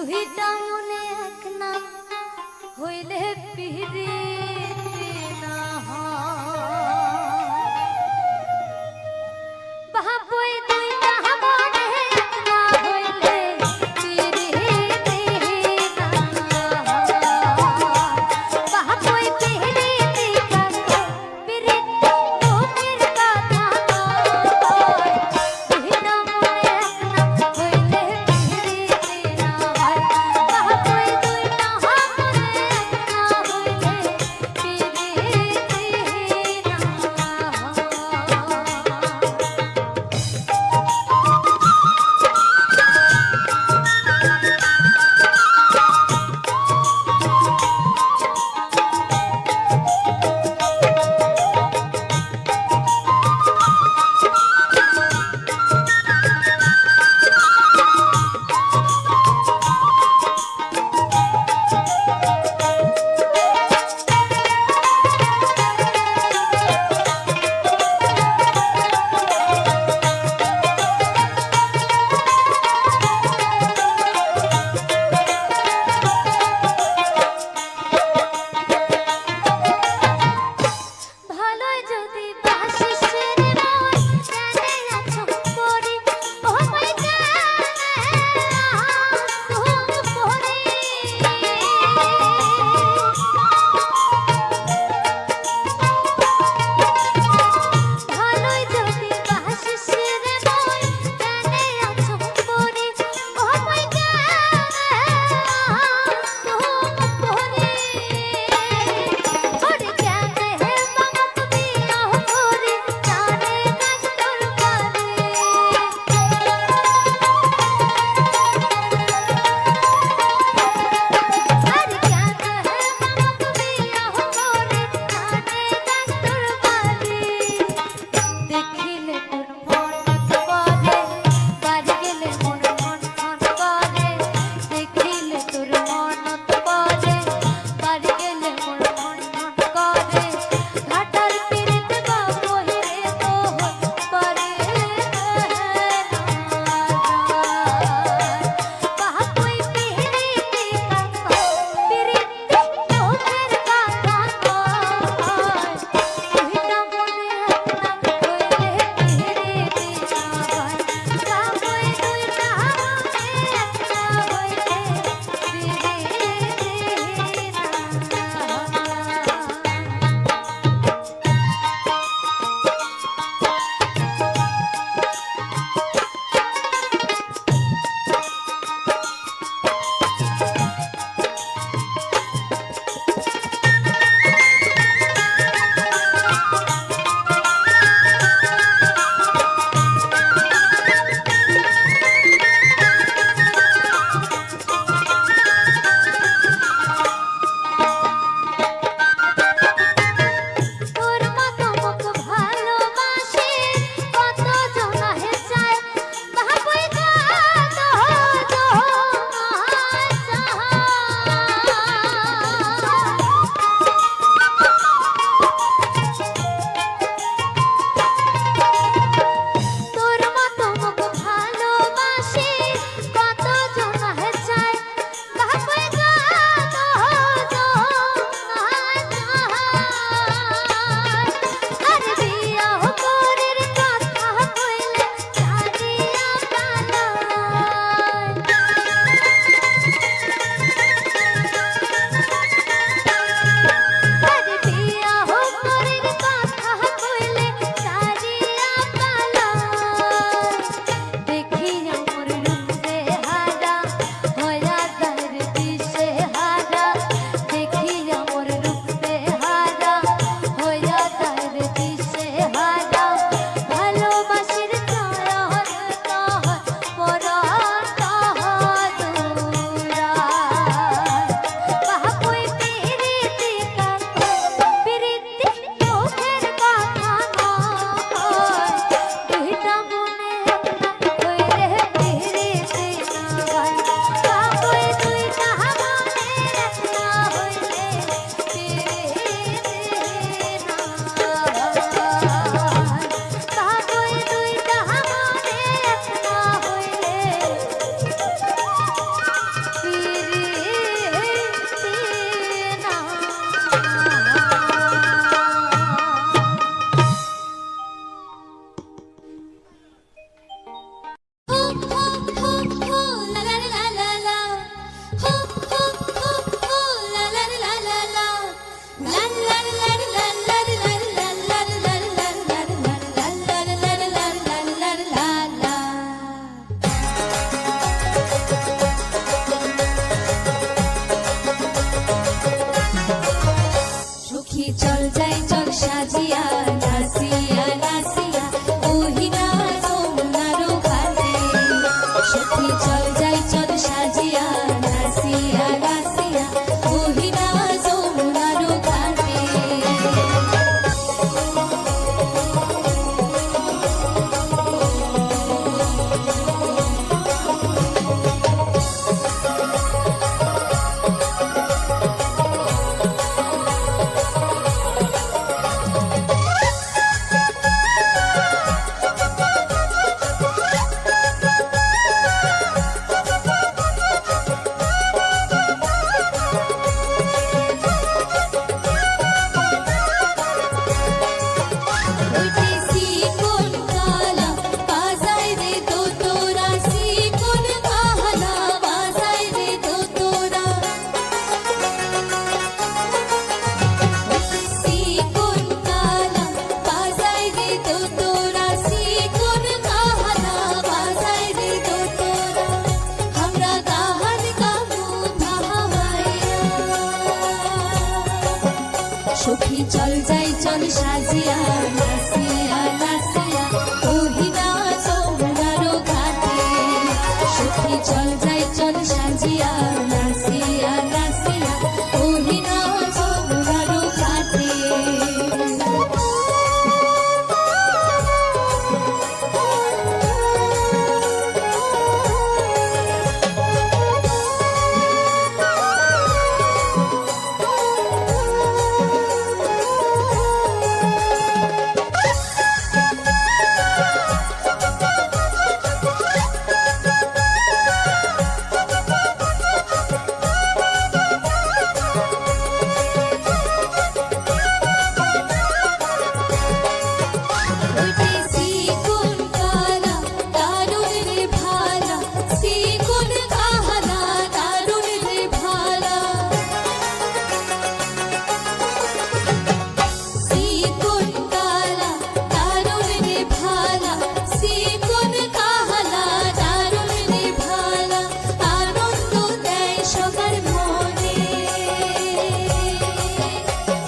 দুইটা মনে এক না হইলে পিরিতি না হয় বাবুই দুইটা মনে এক না হইলে পিরিতি না হয় বাবুই পিরিতি কাকো পিরিতি মুখের কথা নয় দুইটা মনে এক না হইলে পিরিতি না হয় বাবুই দুইটা মনে এক না হইলে সখী চল যাই চল সাজিয়া নাচিয়া নাচিয়া ওহিনা যমুনারো ঘাটে সখী চল যাই চল সাজিয়া নাচিয়া নাচিয়া ওহিনা যমুনারো ঘাটে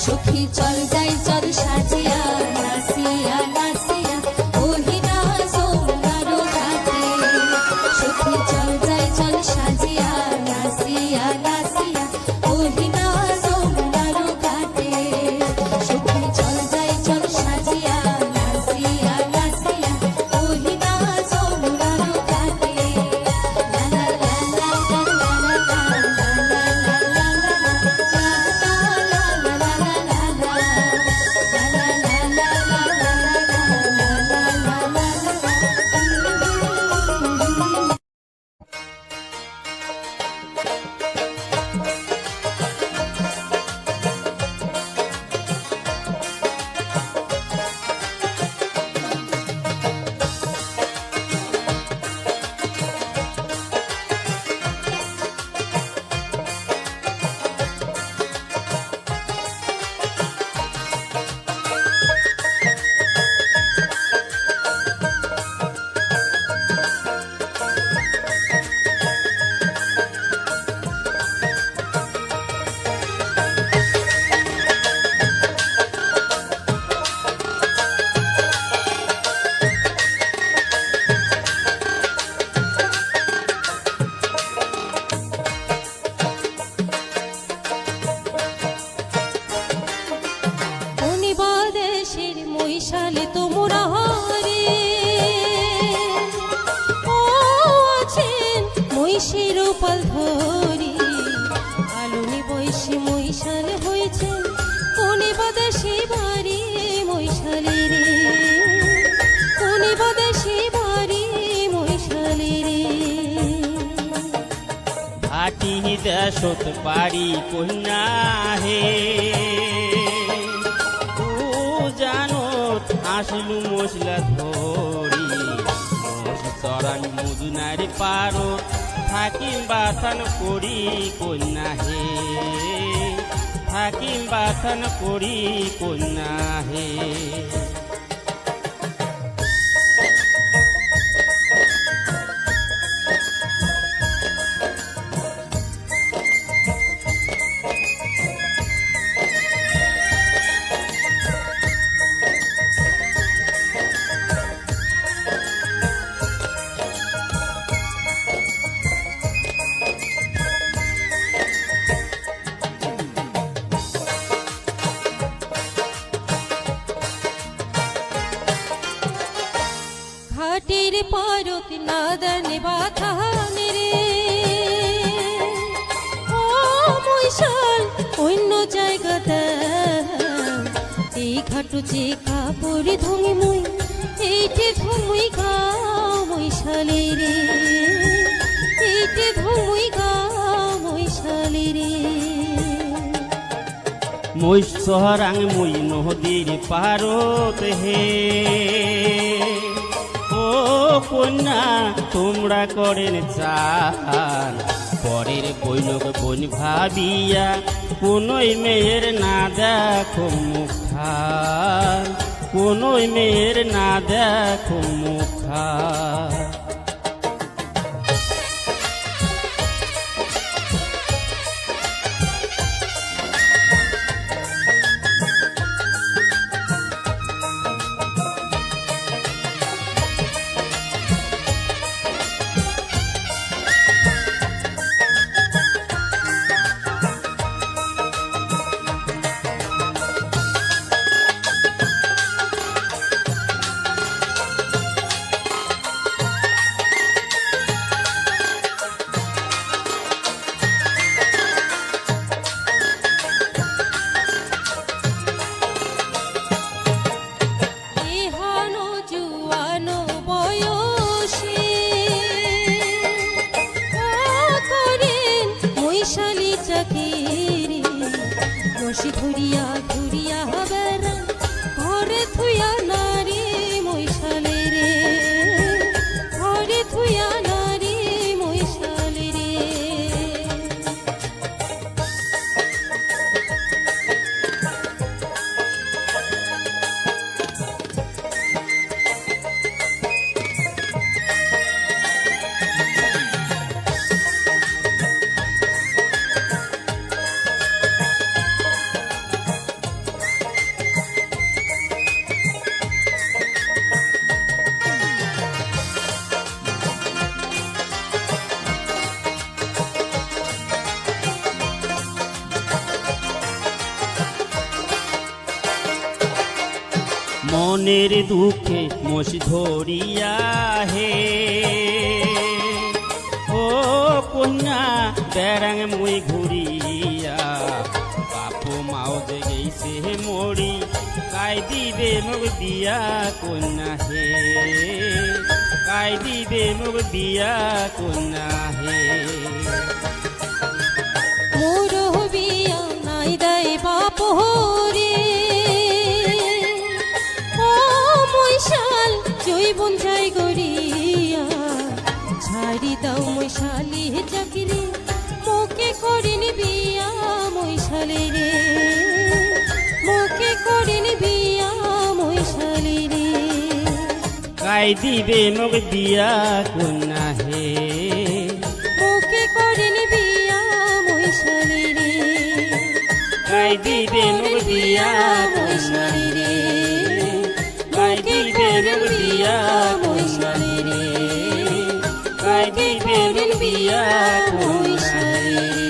সখী চল যাই চল সাজিয়া নাচিয়া নাচিয়া ওহিনা যমুনারো ঘাটে সখী চল যাই চল সাজিয়া নাচিয়া নাচিয়া ওহিনা যমুনারো ঘাটে সখী চল যাই চল সাজিয়া নাচিয়া নাচিয়া ওহিনা যমুনারো ঘাটে লা লা লা লা লা লা মহিষালে তোমরা হরে ও আছেন মহিষের পাল ধরি আলুনি বয়সী মহিষাল হয়েছেন কোনে বাদাসী বাড়ি মহিষালে রে কোনে বাদাসী বাড়ি মহিষালে রে ভাটি দেশত পারি কন্যা হে আসলু মশলা ধরি চরান মুদুনার পারো থাকিম বাথান করি কন্যা হে থাকিম বাথান করি কন্যা হে ঘাটের পারত নাদান বাথান রে ও মহিষাল অন্য জায়গাতে এই ঘাটু যে কাপড় ধুমি মুই এইটে ধুমুই গা মহিষালে রে এইটে ধুমুই গা মহিষালে রে মই সহরাং মই নদীর পারত হে ও কন্যা তোমরা করেন চান পরের বৈনক বন ভাবিয়া কোনোই মেয়ের না দেখো মুখান কোনোই মেয়ের না দেখো মুখান মশি ধরিয়া ঘুরিয়া বেড়ান ঘরে থুইয়া নারী মৈশালে রে ঘরে থুইয়া নারী মৈশালে রে মনের দুঃখে মশি ধরিয়া হে ও কন্যা বেড়াং মুই ঘুরিয়া বাপু মাও যে গেছে মরি কাই দিবে মোক বিয়া কন্যা হে কাই দিবে মোক বিয়া কন্যা হে মোর বিয়া নাই দাই বাপ হরে ও মৈশাল জৈবন যাই গড়িয়া ছাড়ি দাও মৈশালি চাকরি মোকে করিন বিয়া মৈশালে রে মোকে করিন বিয়া মৈশালে রে কাই দিবে মোক বিয়া কন্যা হে মোকে করিন বিয়া মৈশালে রে কাই দিবে মোক বিয়া মৈশালে রে কাই দিবে মোক বিয়া মৈশালে রে কাই দিবে মোক বিয়া মৈশালে রে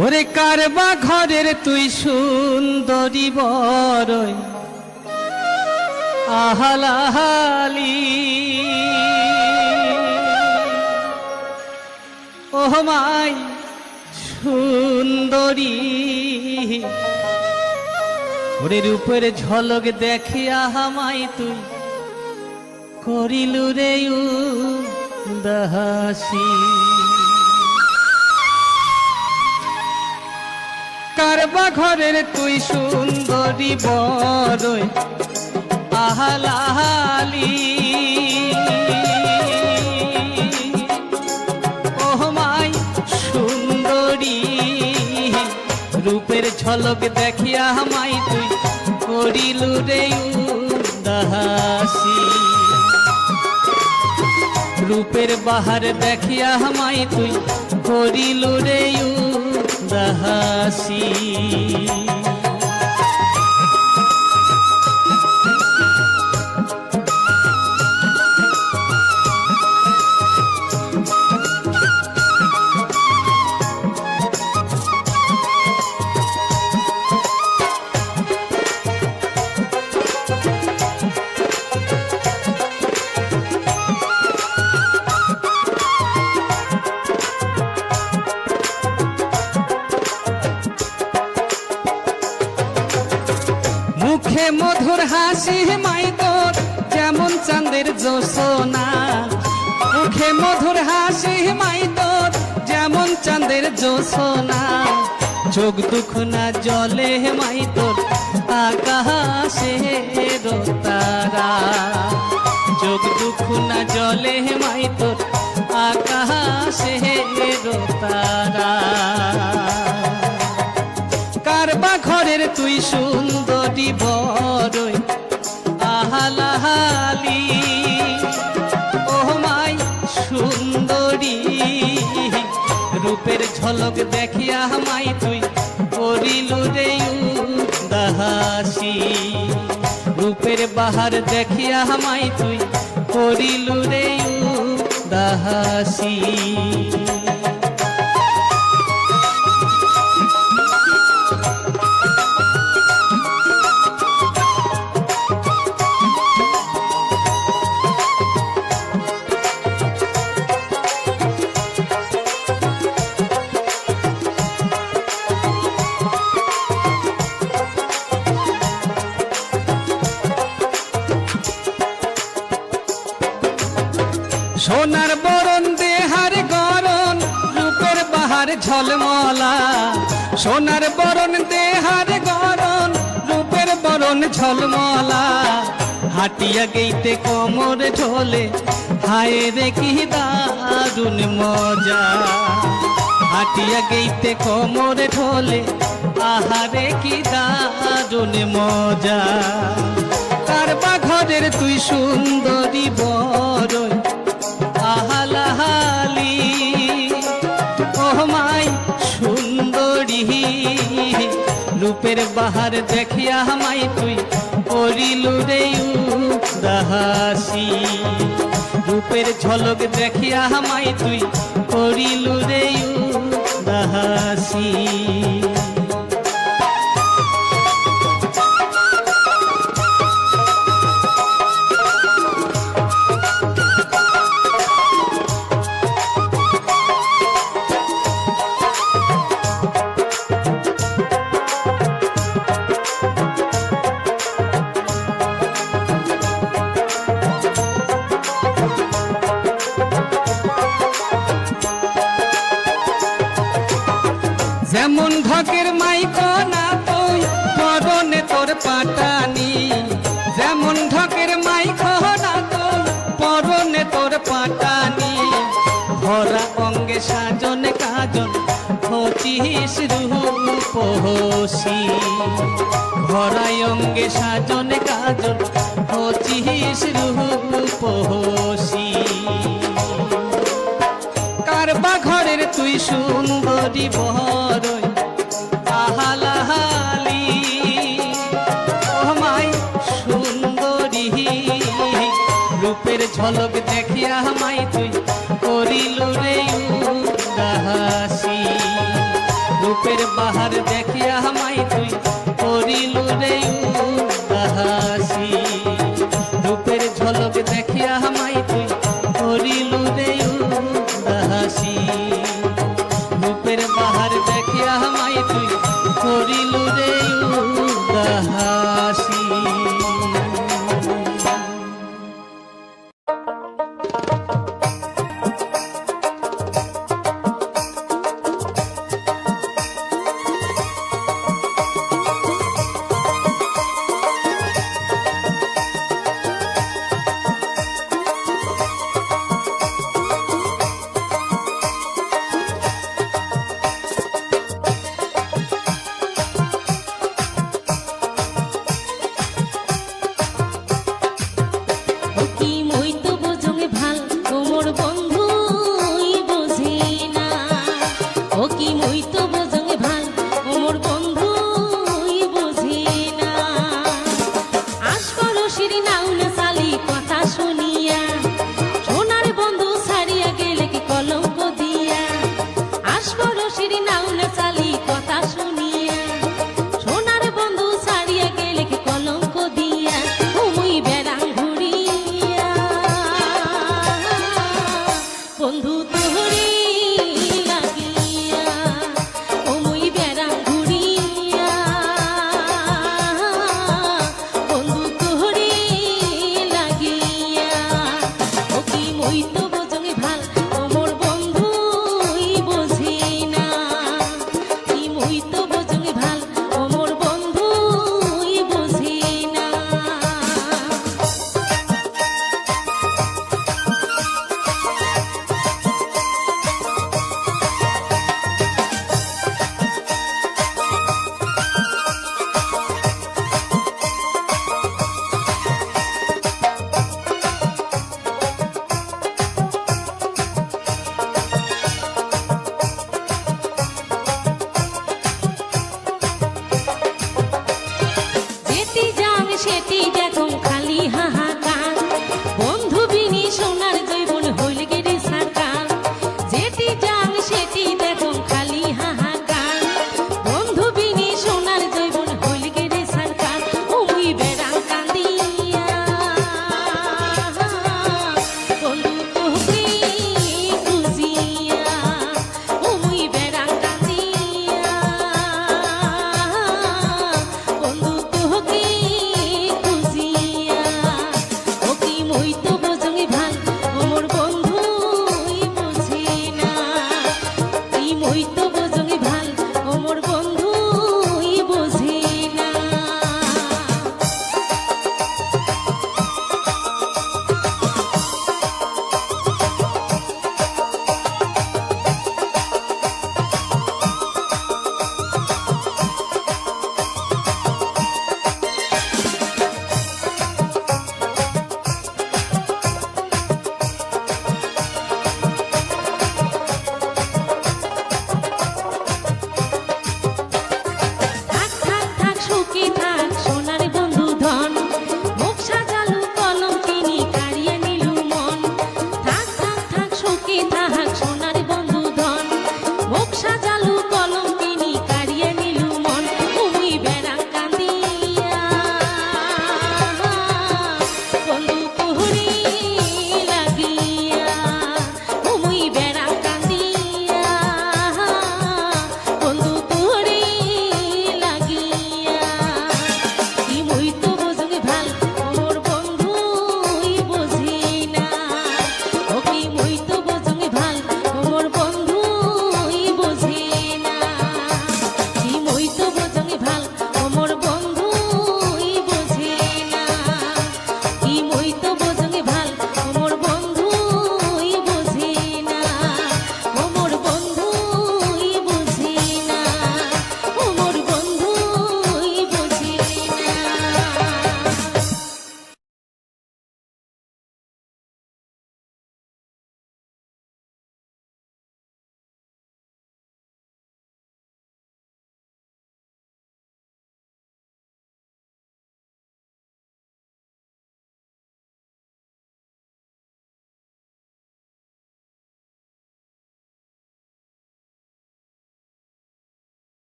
ওরে কারবা ঘরের তুই সুন্দরী বরই আহালাহালি ও মাই সুন্দরী ওরে রূপের ঝলক দেখিয়া হামাই তুই করিলু রে উদাসী কারবা ঘরের তুই সুন্দরী বরই আহালাহালি ও মাই সুন্দরী রূপের ঝলক দেখিয়া হামাই তুই করিলু রে উদাসী রূপের বাহার দেখিয়া হামাই তুই করিলু রে উদাসী মুখে মধুর হাসি মাই তোর যেমন চাঁদের জোছনা মুখে মধুর হাসি মাই তোর যেমন চাঁদের জোছনা চোখ দুঃখ না জলে মাই তোর আকাশে তারা চোখ দুঃখ না জলে মাই তোর আকাশে তারা কারবা ঘরের তুই সুন্দরী বরই আহালাহালি ও মাই সুন্দরী রূপের ঝলক দেখিয়া মাই তুই করিলু রে উদাসী রূপের রূপের বাহার দেখিয়া আমায় তুই করিলু রে উদাসী। সোনার বরণ দেহার গরণ রূপের বাহার ঝলমলা। সোনার বরণ দেহার গরণ রূপের বরণ ঝলমলা। হাটিয়া গেইতে কোমর ঢোলে হায় রে কি দারুণ মজা। হাটিয়া গেইতে কোমর ঢোলে আহারে কি দারুণ মজা। কারবা ঘরের তুই সুন্দরী বড়ই আহালাহালি ও মাই সুন্দরী। রূপের বাহার দেখিয়া আমায় তুই করিলু রে উদাসী। রূপের ঝলক দেখিয়া আমায় তুই করিলু রে উদাসী। যেমন ঢকের মাইকো না তুই পরনে তোর পাটানি। যেমন ঢকের মাইকো না তুই পরনে তোর পাটানি। ভরা অঙ্গে সাজন কাজন হচিস রূপসী। ভরা অঙ্গে সাজন কাজন হচিস রূপসী। কারবা ঘরের তুই সুন্দরী বড়ই আহালাহালি ও মাই সুন্দরী। রূপের ঝলক